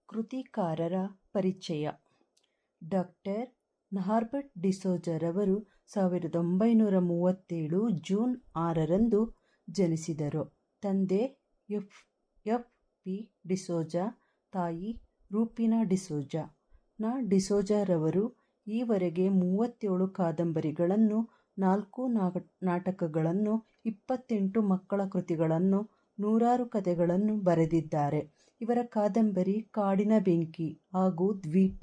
ಕೃತಿಕಾರರ ಪರಿಚಯ. Doctor Norbert ಡಿಸೋಜರವರು 1937 June 6ರಂದು ಜನಿಸಿದರು. ತಂದೆ ಎಫ್. ಪಿ. ಡಿಸೋಜ, ತಾಯಿ ರೂಪಿನಾ ಡಿಸೋಜ. ಡಿಸೋಜರವರು ಈವರೆಗೆ 37 ಕಾದಂಬರಿಗಳನ್ನು, 4 ನಾಟಕಗಳನ್ನು, 28 ಮಕ್ಕಳ ಕೃತಿಗಳನ್ನು, 100 ಕಥೆಗಳನ್ನು ಬರೆದಿದ್ದಾರೆ. ಇವರ ಕಾದಂಬರಿ ಕಾಡಿನ ಬೆಂಕಿ ಹಾಗೂ ದ್ವೀಪ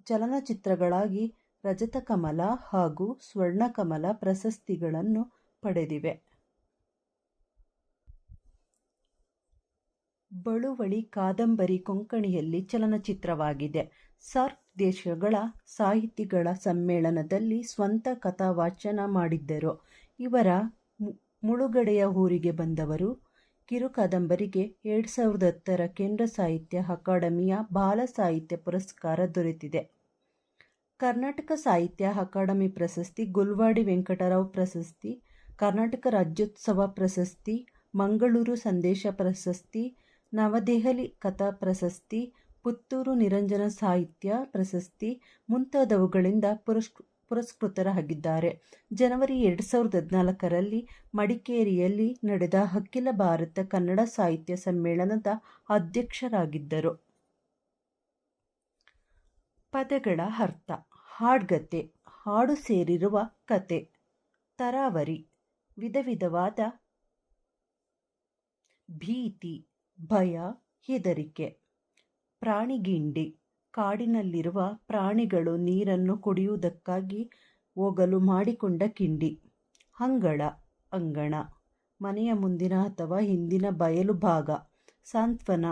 ಚಲನಚಿತ್ರಗಳಾಗಿ ರಜತಕಮಲ ಹಾಗೂ ಸ್ವರ್ಣಕಮಲ ಪ್ರಶಸ್ತಿಗಳನ್ನು ಪಡೆದಿವೆ. ಬಳುವಳಿ ಕಾದಂಬರಿ ಕೊಂಕಣಿಯಲ್ಲಿ ಚಲನಚಿತ್ರವಾಗಿದೆ. ಸಾರ್ಕ್ ದೇಶಗಳ ಸಾಹಿತಿಗಳ ಸಮ್ಮೇಳನದಲ್ಲಿ ಸ್ವಂತ ಕಥಾವಾಚನ ಮಾಡಿದ್ದರು. ಇವರ ಮುಳುಗಡೆಯ ಊರಿಗೆ ಬಂದವರು ಕಿರುಕಾದಂಬರಿಗೆ 2010 ಕೇಂದ್ರ ಸಾಹಿತ್ಯ ಅಕಾಡೆಮಿಯ ಬಾಲ ಸಾಹಿತ್ಯ ಪುರಸ್ಕಾರ ದೊರೆತಿದೆ. ಕರ್ನಾಟಕ ಸಾಹಿತ್ಯ ಅಕಾಡೆಮಿ ಪ್ರಶಸ್ತಿ, ಗುಲ್ವಾಡಿ ವೆಂಕಟರಾವ್ ಪ್ರಶಸ್ತಿ, ಕರ್ನಾಟಕ ರಾಜ್ಯೋತ್ಸವ ಪ್ರಶಸ್ತಿ, ಮಂಗಳೂರು ಸಂದೇಶ ಪ್ರಶಸ್ತಿ, ನವದೆಹಲಿ ಕಥಾ ಪ್ರಶಸ್ತಿ, ಪುತ್ತೂರು ನಿರಂಜನ ಸಾಹಿತ್ಯ ಪ್ರಶಸ್ತಿ ಮುಂತಾದವುಗಳಿಂದ ಪುರಸ್ಕೃತರಾಗಿದ್ದಾರೆ. ಜನವರಿ 2014ರಲ್ಲಿ ಮಡಿಕೇರಿಯಲ್ಲಿ ನಡೆದ ಅಖಿಲ ಭಾರತ ಕನ್ನಡ ಸಾಹಿತ್ಯ ಸಮ್ಮೇಳನದ ಅಧ್ಯಕ್ಷರಾಗಿದ್ದರು. ಪದಗಳ ಅರ್ಥ: ಹಾಡ್ಗತೆ, ಹಾಡು ಸೇರಿರುವ ಕತೆ. ತರಾವರಿ: ವಿಧವಿಧವಾದ ಭೀತಿ, ಭಯ, ಹೆದರಿಕೆ. ಪ್ರಾಣಿಗಿಂಡಿ: ಕಾಡಿನಲ್ಲಿರುವ ಪ್ರಾಣಿಗಳು ನೀರನ್ನು ಕುಡಿಯುವುದಕ್ಕಾಗಿ ಹೋಗಲು ಮಾಡಿಕೊಂಡ ಕಿಂಡಿ. ಅಂಗಳ, ಅಂಗಣ: ಮನೆಯ ಮುಂದಿನ ಅಥವಾ ಹಿಂದಿನ ಬಯಲು ಭಾಗ. ಸಾಂತ್ವನ,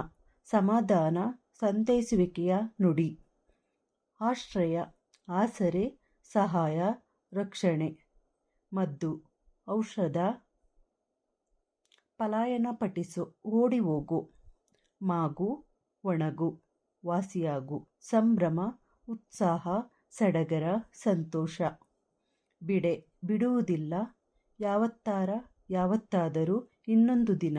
ಸಮಾಧಾನ, ಸಂತೈಸುವಿಕೆಯ ನುಡಿ. ಆಶ್ರಯ, ಆಸರೆ, ಸಹಾಯ, ರಕ್ಷಣೆ. ಮದ್ದು, ಔಷಧ. ಪಲಾಯನ ಪಠಿಸು, ಓಡಿಹೋಗು. ಮಾಗು, ಒಣಗು, ವಾಸಿಯಾಗು. ಸಂಭ್ರಮ, ಉತ್ಸಾಹ, ಸಡಗರ, ಸಂತೋಷ. ಬಿಡೆ, ಬಿಡುವುದಿಲ್ಲ, ಯಾವತ್ತಾದರೂ, ಇನ್ನೊಂದು ದಿನ.